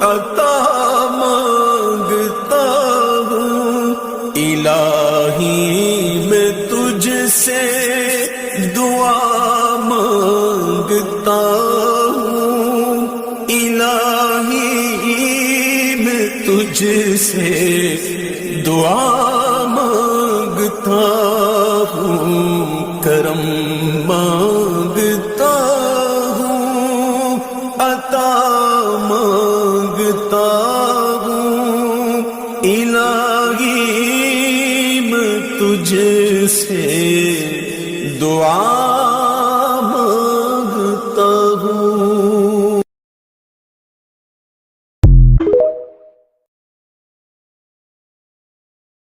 عطا مانگتا ہوں الہی میں تجھ سے دعا مانگتا ہوں الہی میں تجھ سے دعا مانگتا ہوں کرم مانگتا ہوں عطا مانگتا ہوں الہی میں تجھ سے دعا